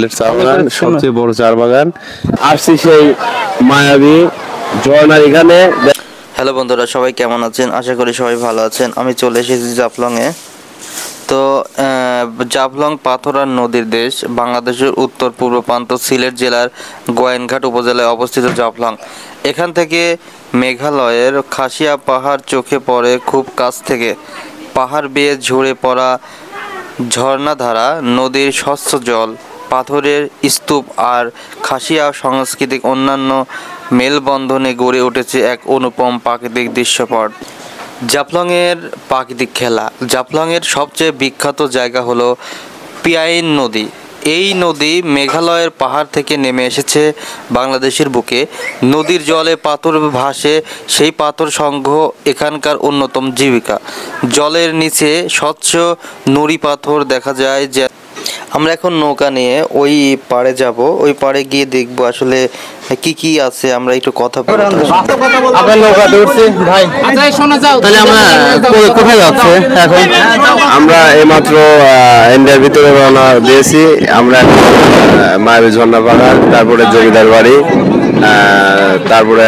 সিলেট চা বাগান সবচেয়ে বড় চা বাগান। আসছি সেই মায়াবী ঝর্ণার এখানে। হ্যালো বন্ধুরা, সবাই কেমন আছেন? আশা করি সবাই ভালো আছেন। আমি চলে এসেছি জাফলংয়ে। তো জাফলং পাথর আর নদীর দেশ, বাংলাদেশের উত্তর পূর্ব প্রান্ত সিলেট জেলার গোয়াইনঘাট উপজেলায় অবস্থিত জাফলং। এখান থেকে মেঘালয়ের খাসিয়া পাহাড় চোখে পড়ে খুব কাছ থেকে। পাহাড় বেয়ে ঝরে পড়া ঝর্ণাধারা, নদীর স্বচ্ছ জল, পাথরের স্তূপ আর খাসিয়া সাংস্কৃতিক অন্যান্য মেলবন্ধনে গড়ে উঠেছে এক অনুপম প্রাকৃতিক দৃশ্যপট। জাফলংয়ের প্রাকৃতিক খেলা। জাফলংয়ের সবচেয়ে বিখ্যাত জায়গা হলো পিয়াইন নদী। এই নদী মেঘালয়ের পাহাড় থেকে নেমে এসেছে বাংলাদেশের বুকে। নদীর জলে পাথর ভাসে, সেই পাথর সংগ্রহ এখানকার অন্যতম জীবিকা। জলের নিচে স্বচ্ছ নুড়ি পাথর দেখা যায়। যে আমরা এখন নৌকা নিয়ে ওই পাড়ে যাব, ওই পাড়ে গিয়ে দেখবো আসলে কি কি আছে। আমরা একটু কথা বলবো। আমরা নৌকাতে উঠছি ভাই। তাহলে আমরা কোথায় যাচ্ছে এখন? আমরা এইমাত্র ইন্ডিয়ার ভিতরে রওনা দিয়েছি। আমরা মায়াবী ঝর্ণা বাগান, তারপরে জমিদার বাড়ি, তারপরে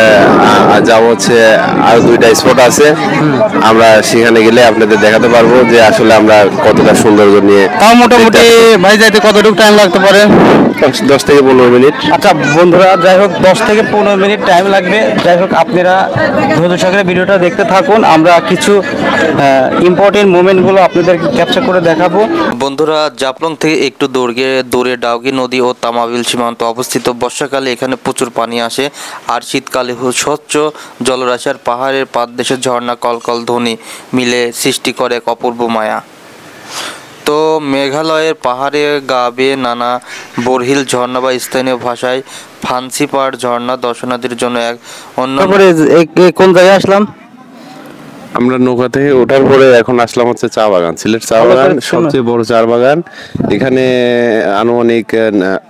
যাব হচ্ছে আরো 2টা স্পট আছে। আমরা সেখানে গেলে আপনাদের দেখাতে পারবো যে আসলে আমরা কতটা সৌন্দর্য নিয়ে। তাও মোটামুটি ভাই যাইতে কতটুকু টাইম লাগতে পারে? 10 থেকে 15 মিনিট। আচ্ছা বন্ধুরা, যাই হোক 10 থেকে 15 মিনিট টাইম লাগবে। যাই হোক আপনারা ধৈর্য সহকারে ভিডিওটা দেখতে থাকুন। আমরা কিছু ইম্পর্টেন্ট মোমেন্টগুলো আপনাদেরকে ক্যাপচার করে দেখাবো। বন্ধুরা, জাফলং থেকে একটু দূরে ডাউকি নদী ও তামাবিল সীমান্ত অবস্থিত। বর্ষাকালে এখানে প্রচুর পানি আসে, আর শীতকালে স্বচ্ছ জলরাশি আর পাহাড়ের পাদদেশের ঝর্ণা কলকল ধ্বনি মিলে সৃষ্টি করে এক অপূর্ব মায়া। তো মেঘালয়ের পাহাড়ে গা বেয়ে নানা বরহিল ঝর্ণা বা স্থানীয় ভাষায় ফান্সিপাড় ঝর্ণা দর্শনার্থীর জন্য এক অন্য। কোন জায়গায় আসলাম? আমরা নৌকা থেকে ওঠার পরে এখন আসলাম হচ্ছে চা বাগান, সিলেট চা বাগান সবচেয়ে বড় চা বাগান। এখানে আনুমানিক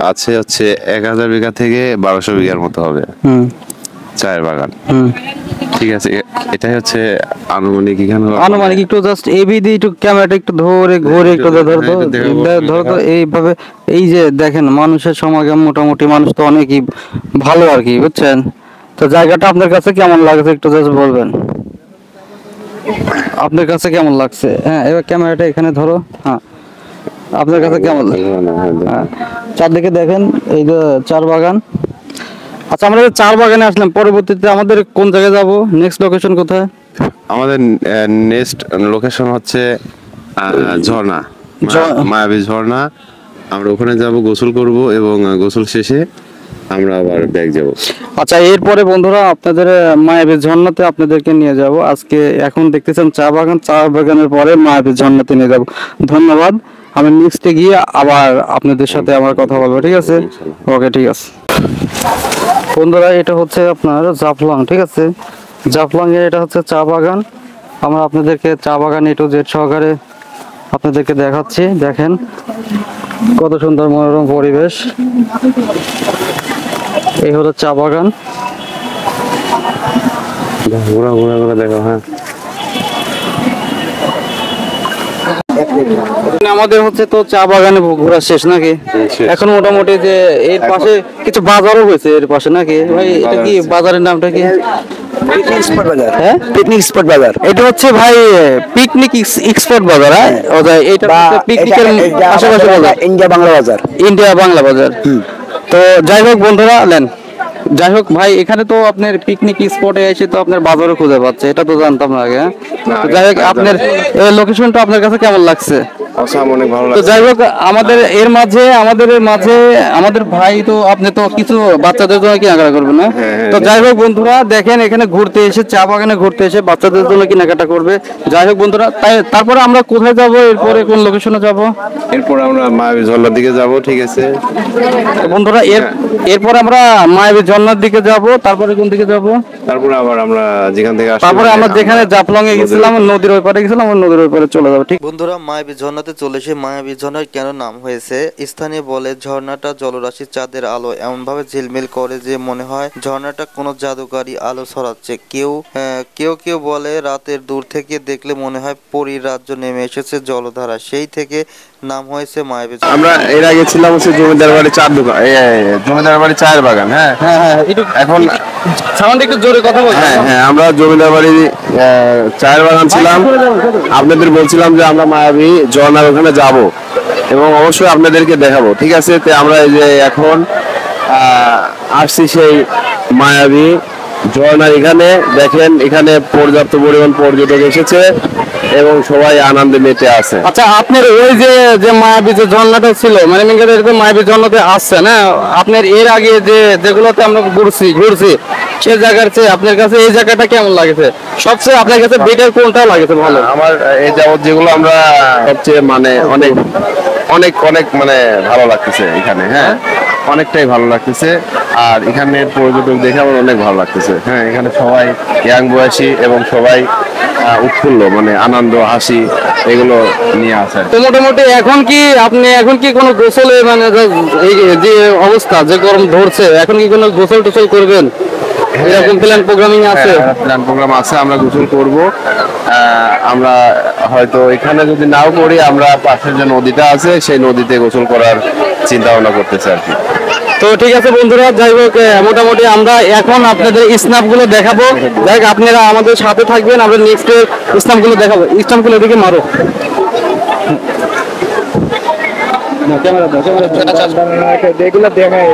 আছে হচ্ছে 1000 বিঘা থেকে 1200 বিঘার মতো হবে চায়ের বাগান। ঠিক আছে, এটাই হচ্ছে আনুমানিক। এখানে আনুমানিক একটু জাস্ট এবি একটু ক্যামেরাটা একটু ধরে ঘুরে একটু ধরো তো এইভাবে। এই যে দেখেন মানুষের সমাগম, মোটামুটি মানুষ তো অনেকই ভালো আর কি, বুঝছেন? তো জায়গাটা আপনার কাছে কেমন লাগছে একটু জাস্ট বলবেন, আপনার কাছে কেমন লাগছে? হ্যাঁ, এবার ক্যামেরাটা এখানে ধরো। হ্যাঁ, আপনার কাছে কেমন লাগছে? হ্যাঁ, চারদিকে দেখেন এই যে চার বাগান। আচ্ছা, আমরা চার বাগানে আসলাম, পরবর্তীতে আমাদের কোন জায়গায় যাব? নেক্সট লোকেশন কোথায়? আমাদের নেক্সট লোকেশন হচ্ছে ঝর্ণা, মায়াবী ঝর্ণা। আমরা ওখানে যাব, গোসল করব এবং গোসল শেষে আমরা আবার ব্যাক যাব। আচ্ছা, এরপরে বন্ধুরা আপনাদের মায়াবী ঝর্ণাতে আপনাদেরকে নিয়ে যাব। আজকে এখন দেখতেছেন চা বাগান, চা বাগানের পরে মায়াবী ঝর্ণাতে নিয়ে যাব। ধন্যবাদ। আমি নেক্সটে গিয়ে আবার আপনাদের সাথে আমার কথা বলবো, ঠিক আছে? ওকে, ঠিক আছে বন্ধুরা। এটা হচ্ছে আপনার জাফলং, ঠিক আছে? জাফলং এর এটা হচ্ছে চা বাগান। আমরা আপনাদেরকে চা বাগান একটু জেড সহকারে আপনাদেরকে দেখাচ্ছি। দেখেন কত সুন্দর মনোরম পরিবেশ। এই হলো চা বাগান। ঘোরা ঘোরা ঘোরা দেখো। হ্যাঁ, আমাদের হচ্ছে তো চা বাগানে ঘোরা শেষ নাকি? এখন মোটামুটি যে এর পাশে কিছু বাজারও হয়েছে এর পাশে নাকি ভাই? এটা কি বাজারের নামটা কি? পিকনিক স্পট বাজার। হ্যাঁ, পিকনিক স্পট বাজার। এটা হচ্ছে ভাই পিকনিক এক্সপোর্ট বাজার। হ্যাঁ, এটা পিকনিকের আশেপাশে বাজার, ইন্ডিয়া বাংলা বাজার। ইন্ডিয়া বাংলা বাজার। তো যাই হোক বন্ধুরা, যাই হোক ভাই, এখানে তো আপনার পিকনিক স্পটে এসে তো আপনার বাজারও খুঁজে পাচ্ছে, এটা তো জানতাম না আগে। যাই হোক, আপনার লোকেশনটা আপনার কাছে কেমন লাগছে? অনেক ভালো তো লাগছে। যাই হোক, আমাদের ভাই তো আপনি তো কিছু বাচ্চাদের জন্য কেনাকাটা করবেন না? তো যাই হোক বন্ধুরা, দেখেন এখানে ঘুরতে এসে, চা বাগানে ঘুরতে এসে বাচ্চাদের জন্য কেনাকাটা করবে। যাই হোক বন্ধুরা, তারপরে আমরা কোথায় যাব? এরপরে কোন লোকেশনে যাব? এরপর আমরা মায়াবী ঝর্ণার দিকে যাব। ঠিক আছে বন্ধুরা, এরপর আমরা মায়াবী ঝর্ণার দিকে যাব। তারপরে কোন দিকে যাব? তারপরে আবার আমরা যেখান থেকে আসছি তারপরে আমরা যেখানে জাফলং এ গেছিলাম নদীর ওই পারে গেছিলাম, আমরা নদীর ওই পারে চলে যাবো, ঠিক? বন্ধুরা, মায়াবী ঝর্ণাতে চলে এসে মায়াবী ঝর্ণার কেন নাম হয়েছে? স্থানীয় বলে ঝর্ণাটা জলরাশি চাঁদের আলো এমনভাবে ঝিলমিল করে যে মনে হয় ঝর্ণাটা কোনো জাদুকারী আলো ছড়াচ্ছে। কেউ বলে রাতের দূর থেকে দেখলে মনে হয় পরীর রাজ্য নেমে এসেছে জলধারা। সেই থেকে নাম হয়েছে মায়াবী ঝর্ণা। আমরা এর আগে ছিলাম হচ্ছে জমিদার বাড়ি চার দোকান, জমিদার বাড়ি চায়ের বাগান। হ্যাঁ, হ্যাঁ হ্যাঁ, একটু এখন সাউন্ড একটু জোরে কথা বলছি। হ্যাঁ হ্যাঁ, আমরা জমিদার বাড়ি চায়ের বাগান ছিলাম। আপনাদের বলছিলাম যে আমরা মায়াবী ঝর্ণার ওখানে যাব এবং অবশ্যই আপনাদেরকে দেখাবো, ঠিক আছে? তো আমরা এই যে এখন আসছি সেই মায়াবী ঝর্ণার এখানে। দেখেন এখানে পর্যাপ্ত পরিমাণ পর্যটক এসেছে এবং সবাই আনন্দে মেতে আছে। আচ্ছা, আপনার ওই যে যে মায়াবী যে ঝর্ণাটা ছিল, মানে মায়াবী ঝর্ণাতে আসছেন, হ্যাঁ, আপনার এর আগে যে যেগুলোতে আমরা ঘুরছি সে জায়গার চেয়ে আপনার কাছে এই জায়গাটা কেমন লাগেছে? সবচেয়ে আপনার কাছে বেটার কোনটা লাগেছে ভালো? আমার এই যাবত যেগুলো আমরা সবচেয়ে মানে অনেক অনেক অনেক মানে ভালো লাগতেছে এখানে। হ্যাঁ, অনেকটাই ভালো লাগতেছে। আর এখানে পর্যটক দেখে আমার অনেক ভালো লাগতেছে। হ্যাঁ, এখানে সবাই ইয়াং বয়সী এবং সবাই উৎফুল্ল, মানে আনন্দ হাসি এগুলো নিয়ে আছে। তো মোটামুটি এখন কি কোনো গোসলে, মানে এই যে অবস্থা যে গরম ধরছে, এখন কি কোনো গোসল টোসল করবেন? এরকম প্ল্যান প্রোগ্রামিং আছে? প্ল্যান প্রোগ্রাম আছে, আমরা গোসল করব। আমরা হয়তো এখানে যদি নাও করি, আমরা পাশের যে নদীটা আছে সেই নদীতে গোসল করার চিন্তা ভাবনা করতেছি আর কি। তো ঠিক আছে বন্ধুরা, যাই হোক, মোটামুটি আমরা এখন আপনাদের স্ন্যাপ গুলো দেখাবো। দেখ, আপনারা আমাদের সাথে থাকবেন, আমরা নেক্সট স্ন্যাপ গুলো দেখাবো। স্ন্যাপ গুলো এদিকে মারো। এগুলো দেখায়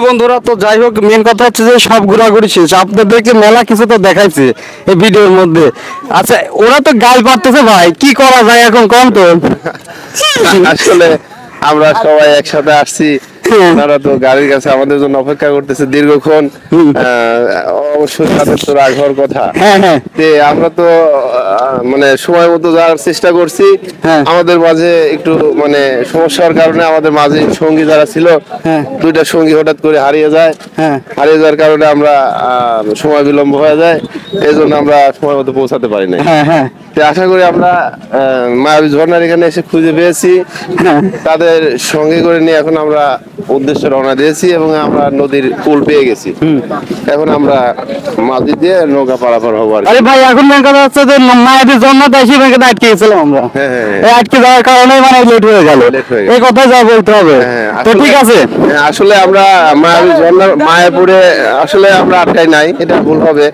বন্ধুরা, তো যাই হোক, মেন কথা হচ্ছে যে সব ঘোরাঘুরি শেষ, আপনাদেরকে মেলা কিছু তো দেখাইছে এই ভিডিওর মধ্যে। আচ্ছা, ওরা তো গাল পারতেছে ভাই, কি করা যায় এখন কম তো? আসলে আমরা সবাই একসাথে আসছি, ওনারা তো গাড়ির কাছে আমাদের জন্য অপেক্ষা করতেছে দীর্ঘক্ষণ। অবশ্যই তাদের তো রাগ হওয়ার কথা। হ্যাঁ হ্যাঁ, আমরা তো মানে সময় মতো যাওয়ার চেষ্টা করছি। হ্যাঁ। আমাদের মাঝে একটু মানে সমস্যার কারণে আমাদের মাঝে সঙ্গী যারা ছিল, হ্যাঁ। দুইটা সঙ্গী হঠাৎ করে হারিয়ে যায়। হ্যাঁ। হারিয়ে যাওয়ার কারণে আমরা সময় বিলম্ব হয়ে যায়, এই জন্য আমরা সময় মতো পৌঁছাতে পারি না। হ্যাঁ হ্যাঁ, তো আশা করি আমরা মায়াবী ঝর্ণার এখানে এসে খুঁজে পেয়েছি, তাদের সঙ্গে করে নিয়ে এখন আমরা উদ্দেশ্যে রওনা দিয়েছি এবং আমরা নদীর কুল পেয়ে গেছি। এখন আমরা মাঝি দিয়ে নৌকা পারাপার হবো আর কি। আরে ভাই, এখন মেন কথা হচ্ছে যে মায়াবী ঝর্ণাতে এসে ব্যাংকে আটকে গেছিলাম আমরা। হ্যাঁ, হ্যাঁ, এই আটকে যাওয়ার কারণে মানে লেট হয়ে গেল। Late হয়ে গেল। এই কথা যা বলতে হবে। হ্যাঁ, তো ঠিক আছে, আসলে আমরা মায়াবী ঝর্ণার মায়াপুরে আসলে আমরা আটকাই নাই, এটা ভুল হবে।